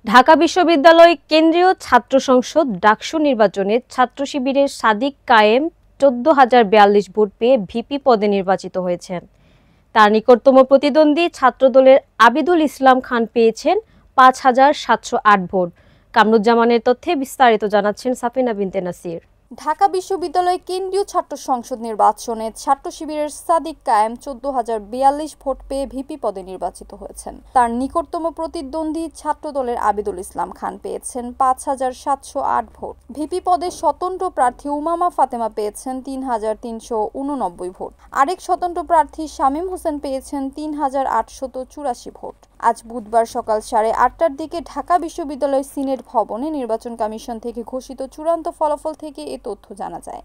ঢাকা বিশ্ববিদ্যালয় কেন্দ্রীয় ছাত্র সংসদ ডাকসু নির্বাচনে ছাত্র শিবিরের সাদিক কায়েম ১৪,০৪২ ভোট পেয়ে ভিপি পদে নির্বাচিত হয়েছেন। তার নিকটতম প্রতিদ্বন্দ্বী ছাত্রদলের আবিদুল ইসলাম খান পেয়েছেন ৫,৭০৮ ভোট। কামরুজ্জামানের তথ্যে বিস্তারিত জানাচ্ছেন সাফিনা বিনতে নাসির। ঢাকা বিশ্ববিদ্যালয় কেন্দ্রীয় ছাত্র সংসদ নির্বাচনে ছাত্র শিবিরের সাদিক কায়েম ১৪,০৪২ ভোট পেয়ে ভিপি পদে নির্বাচিত হয়েছেন। তার নিকটতম প্রতিদ্বন্দ্বী ছাত্রদলের আবিদুল ইসলাম খান পেয়েছেন ৫,৭০৮ ভোট। ভিপি পদে স্বতন্ত্র প্রার্থী উমামা ফাতেমা পেয়েছেন ৩,৩৮৯ ভোট। আরেক স্বতন্ত্র প্রার্থী শামীম হোসেন পেয়েছেন ৩,৮৮৪ ভোট। আজ বুধবার সকাল ৮:৩০টার দিকে ঢাকা বিশ্ববিদ্যালয় সিনেট ভবনে নির্বাচন কমিশন থেকে ঘোষিত চূড়ান্ত ফলাফল থেকে এ তথ্য জানা যায়।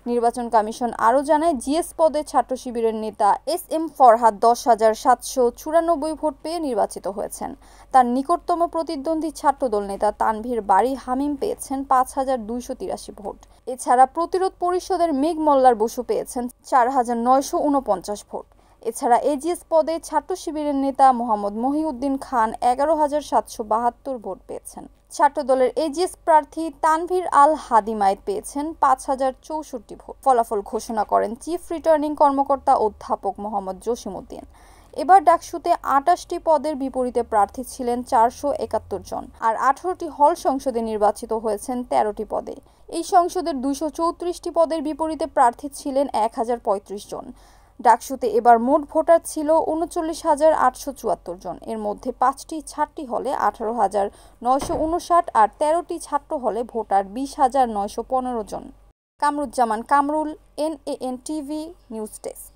নির্বাচন কমিশন আরও জানায়, জিএস পদে ছাত্র শিবিরের নেতা এস.এম. ফরহাদ ১০,৭৯৪ ভোট পেয়ে নির্বাচিত হয়েছেন। তার নিকটতম প্রতিদ্বন্দ্বী ছাত্রদল নেতা তানভীর বারী হামিম পেয়েছেন ৫,২৮৩ ভোট। এছাড়া প্রতিরোধ পরিষদের মেঘ মোল্লার বসু পেয়েছেন ৪,৯৪৯ ভোট। এছাড়া এজিএস পদে ছাত্র শিবিরের নেতা মোহাম্মদ মহিউদ্দিন খান ১১,৭৭২ ভোট পেয়েছেন। ছাত্রদলের এজিএস প্রার্থী তানভীর আল হাদিমায়েত পেয়েছেন ৫,০৬৪ ভোট। ফলাফল ঘোষণা করেন চিফ রিটার্নিং কর্মকর্তা অধ্যাপক মোহাম্মদ জসিমউদ্দিন। এবার ডাকসুতে ২৮টি পদের বিপরীতে প্রার্থী ছিলেন ৪৭১ জন, আর ১৮টি হল সংসদে নির্বাচিত হয়েছেন ১৩টি পদে। এই সংসদের ২৩৪টি পদের বিপরীতে প্রার্থী ছিলেন ১,০৩৫ জন। ডাকসুতে এবার মোট ভোটার ছিল ৩৯,৮৭৪ জন। এর মধ্যে ৫টি ছাত্রী হলে ১৮,৯৫৯ আর ১৩টি ছাত্র হলে ভোটার ২০,৯১৫ জন। Kamruzzaman Kamrul, NAN TV, news desk.